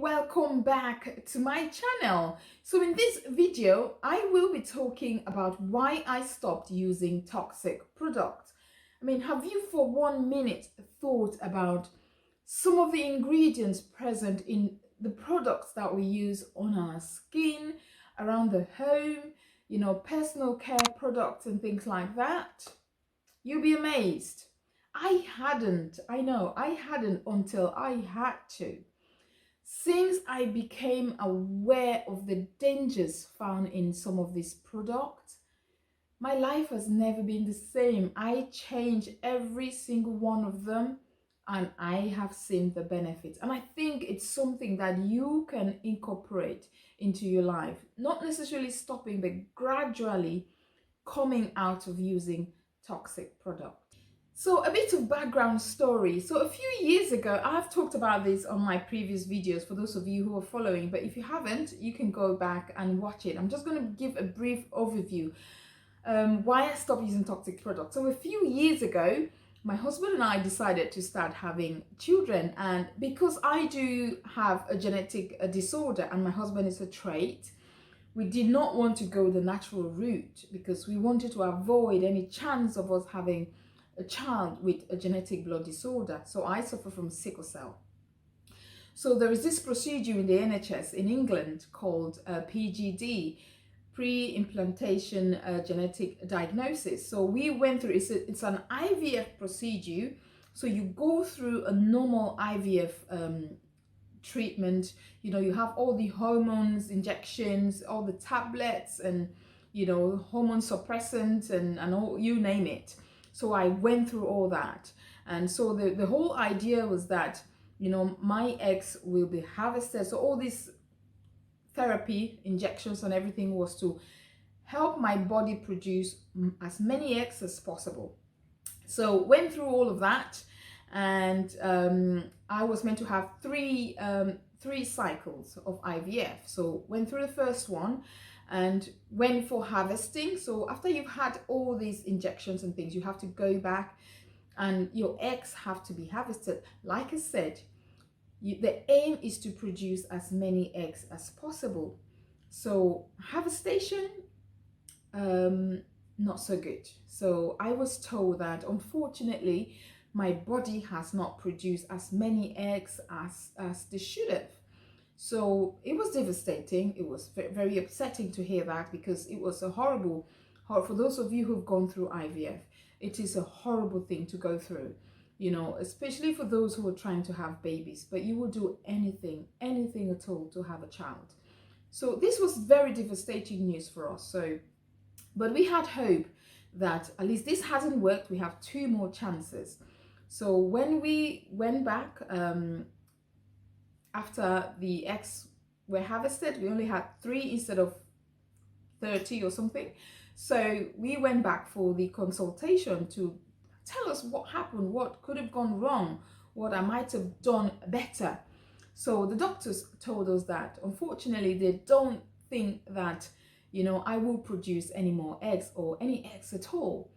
welcome back to my channel. So in this video I will be talking about why I stopped using toxic products. I mean, have you for 1 minute thought about some of the ingredients present in the products that we use on our skin, around the home, personal care products and things like that? You'll be amazed. I hadn't until I had to. Since I became aware of the dangers found in some of these products, my life has never been the same. I changed every single one of them and I have seen the benefits. And I think it's something that you can incorporate into your life, not necessarily stopping, but gradually coming out of using toxic products. So a bit of background story. So a few years ago, I've talked about this on my previous videos for those of you who are following, but if you haven't, you can go back and watch it. I'm just going to give a brief overview why I stopped using toxic products. So a few years ago, my husband and I decided to start having children, and because I do have a genetic disorder and my husband is a trait, we did not want to go the natural route because we wanted to avoid any chance of us having a child with a genetic blood disorder. So I suffer from sickle cell. So there is this procedure in the NHS in England called PGD, pre-implantation genetic diagnosis. So we went through, it's an IVF procedure. So you go through a normal IVF treatment. You have all the hormones, injections, all the tablets and, hormone suppressants and all, you name it. So I went through all that. And so the whole idea was that, my eggs will be harvested. So all this therapy, injections and everything was to help my body produce as many eggs as possible. So went through all of that. And I was meant to have three cycles of IVF. So went through the first one and went for harvesting. So after you've had all these injections and things, you have to go back and your eggs have to be harvested. Like I said, the aim is to produce as many eggs as possible. So harvestation, not so good. So I was told that unfortunately my body has not produced as many eggs as they should have. So it was devastating. It was very upsetting to hear that, because it was a horrible, for those of you who've gone through IVF, it is a horrible thing to go through, especially for those who are trying to have babies, but you will do anything at all to have a child. So this was very devastating news for us. So, but we had hope that at least this hasn't worked. We have 2 more chances. So when we went back, after the eggs were harvested, we only had 3 instead of 30 or something. So we went back for the consultation to tell us what happened, what could have gone wrong, what I might have done better. So the doctors told us that unfortunately they don't think that, I will produce any more eggs or any eggs at all.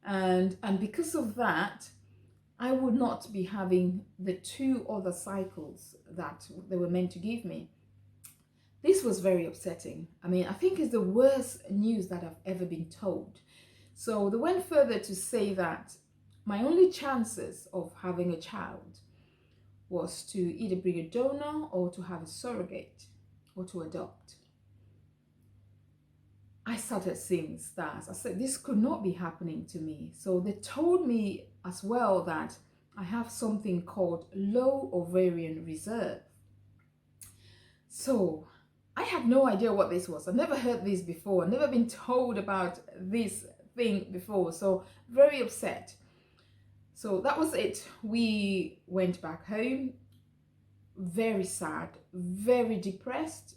And because of that, I would not be having the 2 other cycles that they were meant to give me. This was very upsetting. I mean, I think it's the worst news that I've ever been told. So they went further to say that my only chances of having a child was to either bring a donor or to have a surrogate or to adopt. I started seeing stars. I said, this could not be happening to me. So they told me as well that I have something called low ovarian reserve. So I had no idea what this was. I've never heard this before. I've never been told about this thing before. So very upset. So that was it. We went back home, very sad, very depressed.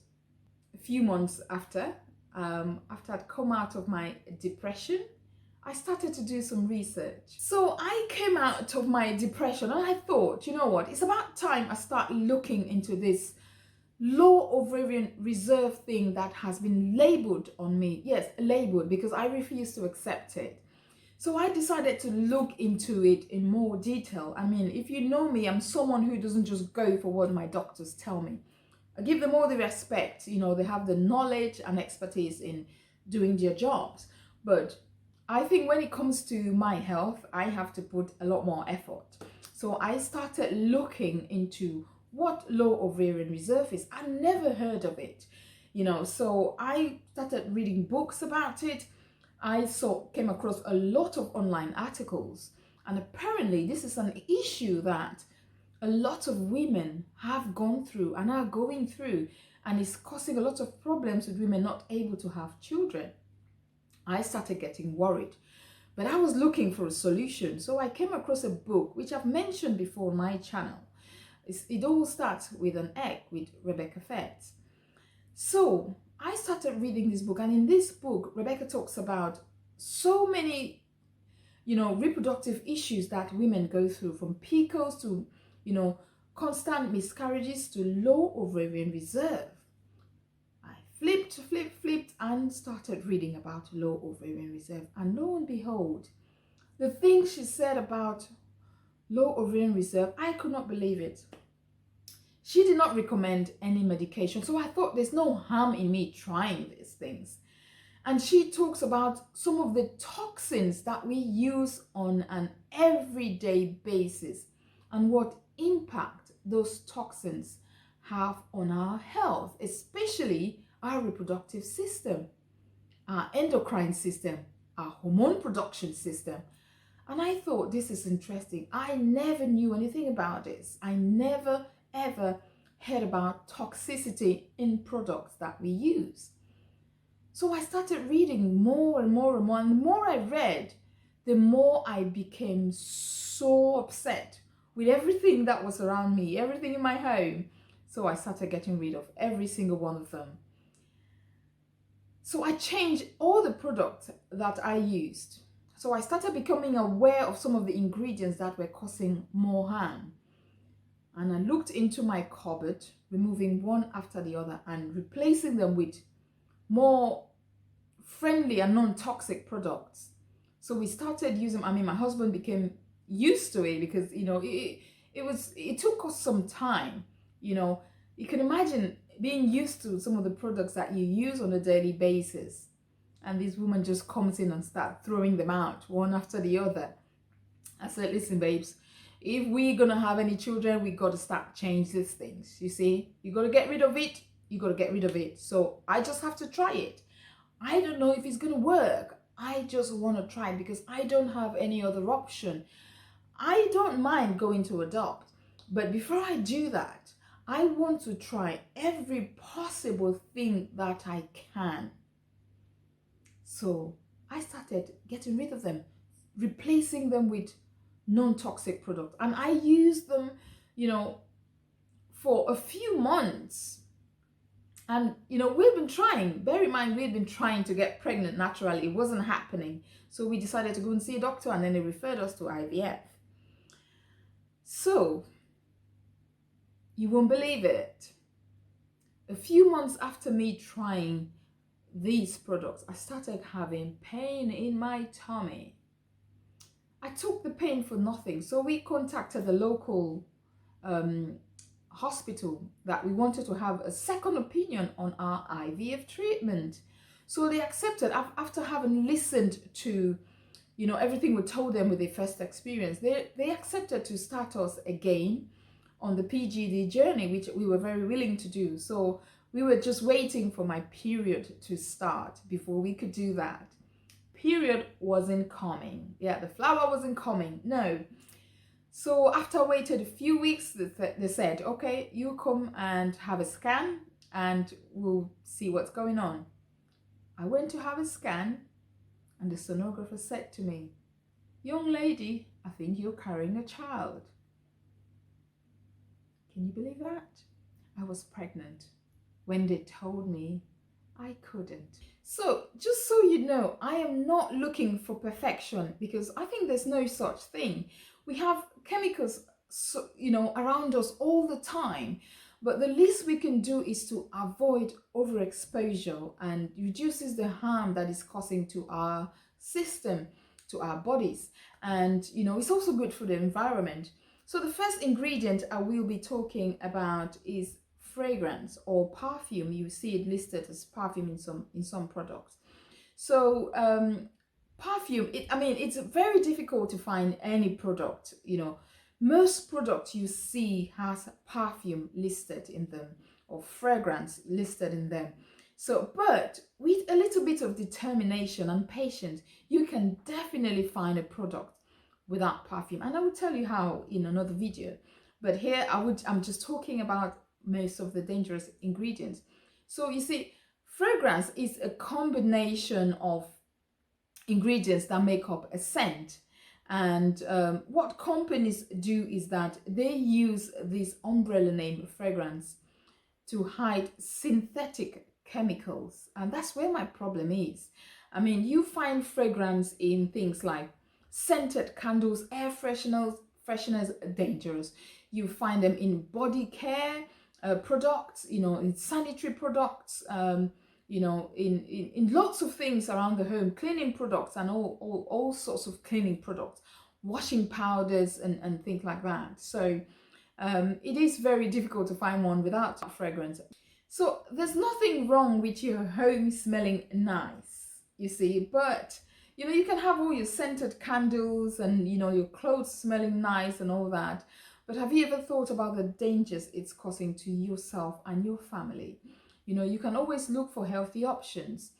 A few months after I'd come out of my depression, I started to do some research. So I came out of my depression and I thought, you know what, it's about time I start looking into this low ovarian reserve thing that has been labeled on me. Yes, labeled, because I refuse to accept it. So I decided to look into it in more detail. I mean, if you know me, I'm someone who doesn't just go for what my doctors tell me. I give them all the respect. You know, they have the knowledge and expertise in doing their jobs. But I think when it comes to my health, I have to put a lot more effort. So I started looking into what low ovarian reserve is. I never heard of it, you know, so I started reading books about it. I came across a lot of online articles, and apparently this is an issue that a lot of women have gone through and are going through, and is causing a lot of problems with women not able to have children. I started getting worried, but I was looking for a solution. So I came across a book which I've mentioned before on my channel. It all starts with an egg, with Rebecca Fetz. So I started reading this book, and in this book, Rebecca talks about so many, you know, reproductive issues that women go through, from PCOS to, you know, constant miscarriages to low ovarian reserve. I flipped, and started reading about low ovarian reserve, and lo and behold, the things she said about low ovarian reserve, I could not believe it. She did not recommend any medication, so I thought there's no harm in me trying these things. And she talks about some of the toxins that we use on an everyday basis and what impact those toxins have on our health, especially our reproductive system, our endocrine system, our hormone production system. And I thought, this is interesting. I never knew anything about this. I never ever heard about toxicity in products that we use. So I started reading more and more and more, and the more I read, the more I became so upset with everything that was around me, everything in my home. So I started getting rid of every single one of them. So I changed all the products that I used. So I started becoming aware of some of the ingredients that were causing more harm. And I looked into my cupboard, removing one after the other and replacing them with more friendly and non-toxic products. So we started using, I mean, my husband became used to it because, you know, it took us some time. You know, you can imagine being used to some of the products that you use on a daily basis, and this woman just comes in and start throwing them out one after the other. I said, listen, babes, if we're gonna have any children, we got to start change these things. You see, you got to get rid of it. You got to get rid of it. So I just have to try it. I don't know if it's gonna work. I just want to try it because I don't have any other option. I don't mind going to adopt, but before I do that, I want to try every possible thing that I can. So I started getting rid of them, replacing them with non-toxic products. And I used them, you know, for a few months. And, you know, we've been trying, bear in mind, we've been trying to get pregnant naturally. It wasn't happening. So we decided to go and see a doctor, and then they referred us to IVF. So, you won't believe it. A few months after me trying these products, I started having pain in my tummy. I took the pain for nothing. So we contacted the local hospital that we wanted to have a second opinion on our IVF treatment. So they accepted, after having listened to, you know, everything we told them with their first experience, they accepted to start us again on the PGD journey, which we were very willing to do. So we were just waiting for my period to start before we could do that. Period wasn't coming. Yeah, the flower wasn't coming. No. So after I waited a few weeks, they said, okay, you come and have a scan and we'll see what's going on. I went to have a scan, and the sonographer said to me, young lady, I think you're carrying a child. Can you believe that? I was pregnant when they told me I couldn't. So just so you know, I am not looking for perfection, because I think there's no such thing. We have chemicals, you know, around us all the time, but the least we can do is to avoid overexposure and reduces the harm that is causing to our system, to our bodies. And, you know, it's also good for the environment. So the first ingredient I will be talking about is fragrance or perfume. You see it listed as perfume in some products. So perfume, it's very difficult to find any product, most products you see has perfume listed in them or fragrance listed in them. So, but with a little bit of determination and patience, you can definitely find a product without perfume. And I will tell you how in another video. But here I'm just talking about most of the dangerous ingredients. So you see, fragrance is a combination of ingredients that make up a scent. And what companies do is that they use this umbrella name fragrance to hide synthetic chemicals. And that's where my problem is. I mean, you find fragrance in things like scented candles, air fresheners dangerous. You find them in body care products, in sanitary products, in lots of things around the home, cleaning products and all sorts of cleaning products, washing powders and things like that. So it is very difficult to find one without fragrance. So there's nothing wrong with your home smelling nice, you see, but you can have all your scented candles and your clothes smelling nice and all that, but have you ever thought about the dangers it's causing to yourself and your family? You can always look for healthy options.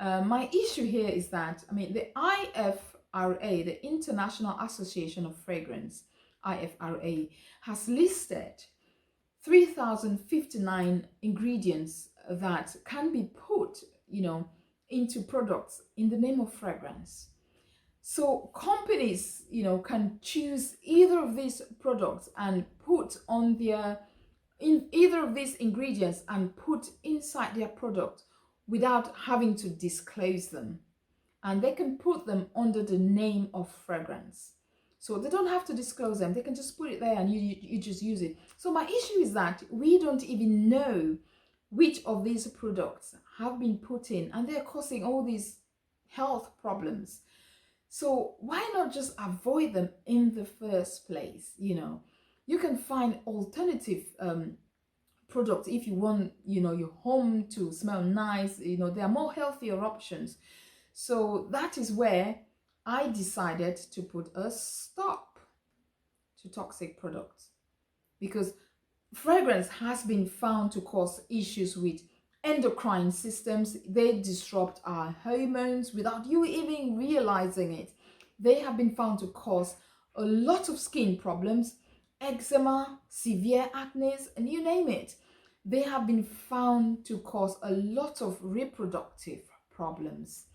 My issue here is that, the IFRA, the International Association of Fragrance, IFRA, has listed 3,059 ingredients that can be put, into products in the name of fragrance. So companies, can choose either of these products and put on in either of these ingredients and put inside their product without having to disclose them. And they can put them under the name of fragrance. So they don't have to disclose them. They can just put it there and you just use it. So my issue is that we don't even know which of these products have been put in, and they're causing all these health problems. So why not just avoid them in the first place? You can find alternative products if you want, your home to smell nice. There are more healthier options. So that is where I decided to put a stop to toxic products, because fragrance has been found to cause issues with endocrine systems. They disrupt our hormones without you even realizing it. They have been found to cause a lot of skin problems, eczema, severe acne, and you name it. They have been found to cause a lot of reproductive problems.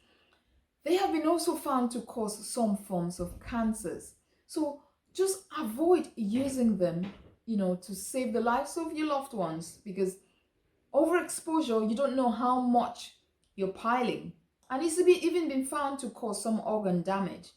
They have been also found to cause some forms of cancers. So just avoid using them, to save the lives of your loved ones, because overexposure, you don't know how much you're piling. And it's even been found to cause some organ damage.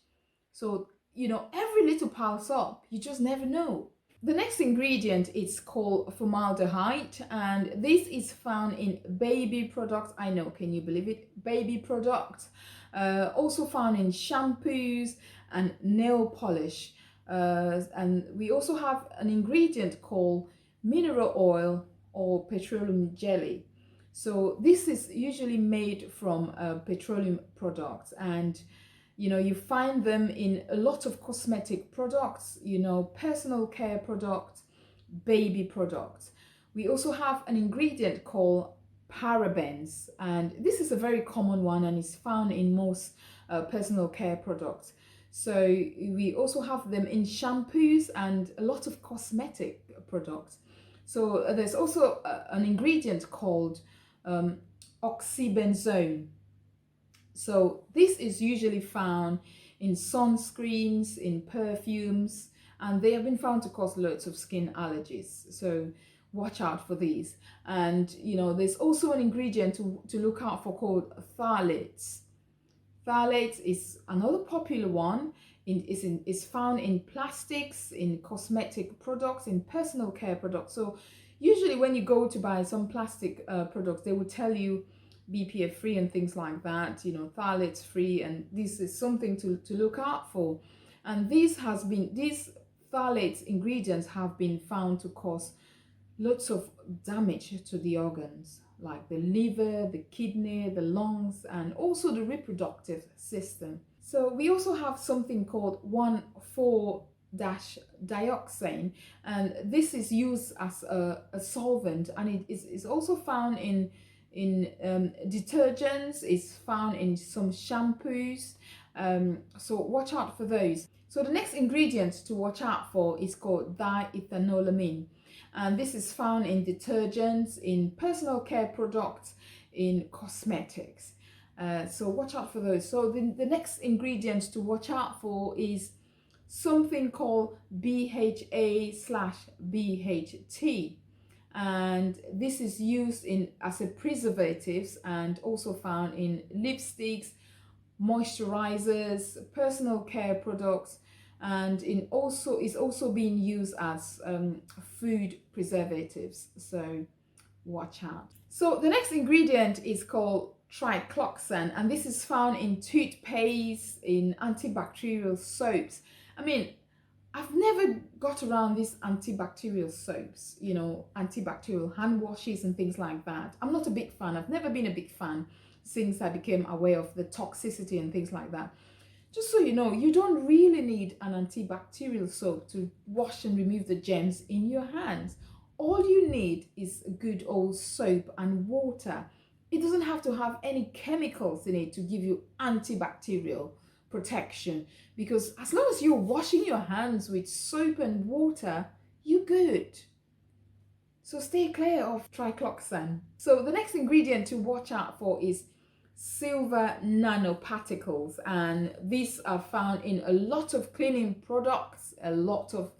So, every little piles up. You just never know. The next ingredient is called formaldehyde, and this is found in baby products. I know, can you believe it? Baby products. Also found in shampoos and nail polish. And we also have an ingredient called mineral oil or petroleum jelly. So this is usually made from petroleum products, and you find them in a lot of cosmetic products, personal care products, baby products. We also have an ingredient called parabens, and this is a very common one and is found in most personal care products. So we also have them in shampoos and a lot of cosmetic products. So there's also an ingredient called OXYBENZONE. So this is usually found in sunscreens, in perfumes, and they have been found to cause loads of skin allergies. So watch out for these. And there's also an ingredient to look out for called phthalates. Phthalates is another popular one. Is found in plastics, in cosmetic products, in personal care products. So usually when you go to buy some plastic products, they will tell you BPA free and things like that, phthalates free, and this is something to look out for. And these phthalates ingredients have been found to cause lots of damage to the organs like the liver, the kidney, the lungs, and also the reproductive system. So we also have something called 1,4-dioxane, and this is used as a solvent, and it is also found in detergents, it's found in some shampoos, so watch out for those. So the next ingredient to watch out for is called DIETHANOLAMINE, and this is found in detergents, in personal care products, in cosmetics. So watch out for those. So the next ingredient to watch out for is something called BHA/BHT, and this is used as a preservatives and also found in lipsticks, moisturizers, personal care products, and is also being used as food preservatives. So watch out. So the next ingredient is called TRICLOSAN, and this is found in toothpaste, in antibacterial soaps. I mean, I've never got around these antibacterial soaps, you know, antibacterial hand washes and things like that. I'm not a big fan. I've never been a big fan since I became aware of the toxicity and things like that. Just so you know, you don't really need an antibacterial soap to wash and remove the germs in your hands. All you need is a good old soap and water. It doesn't have to have any chemicals in it to give you antibacterial protection, because as long as you're washing your hands with soap and water, you're good. So stay clear of TRICLOSAN. So the next ingredient to watch out for is silver nanoparticles, and these are found in a lot of cleaning products, a lot of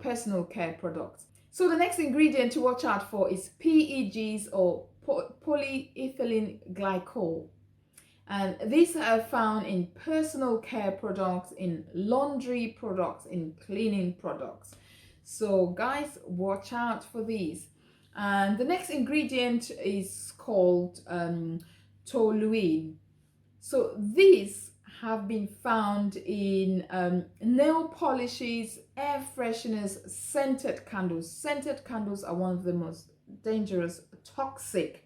personal care products. So the next ingredient to watch out for is PEGs, or polyethylene glycol, and these are found in personal care products, in laundry products, in cleaning products. So guys, watch out for these. And the next ingredient is called TOLUENE. So these have been found in nail polishes, air fresheners, scented candles. Scented candles are one of the most dangerous, toxic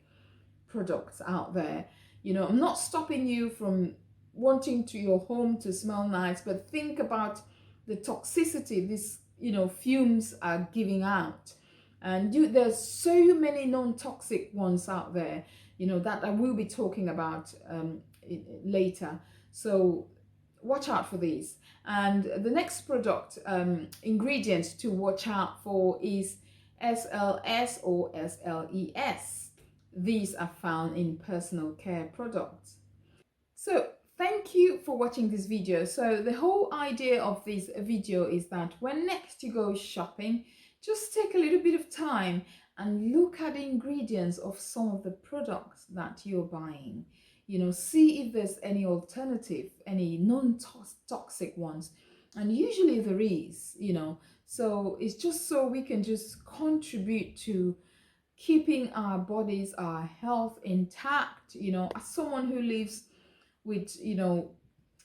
products out there. You know, I'm not stopping you from wanting your home to smell nice, but think about the toxicity these, you know, fumes are giving out. And there's so many non-toxic ones out there, you know, that I will be talking about later. So watch out for these. And the next product ingredient to watch out for is SLS or SLES. These are found in personal care products. So thank you for watching this video. So the whole idea of this video is that when next you go shopping, just take a little bit of time and look at the ingredients of some of the products that you're buying. You know, see if there's any alternative, any non-toxic ones. And usually there is, you know. So it's just so we can just contribute to keeping our bodies, our health intact. You know, as someone who lives with, you know,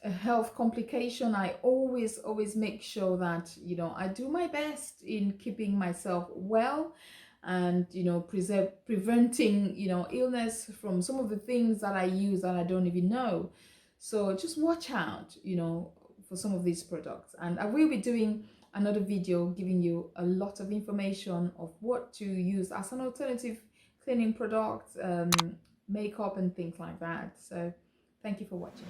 a health complication, I always make sure that, you know, I do my best in keeping myself well and, you know, preventing, you know, illness from some of the things that I use that I don't even know. So just watch out, you know, for some of these products. And I will be doing another video giving you a lot of information of what to use as an alternative cleaning product, makeup and things like that. So thank you for watching.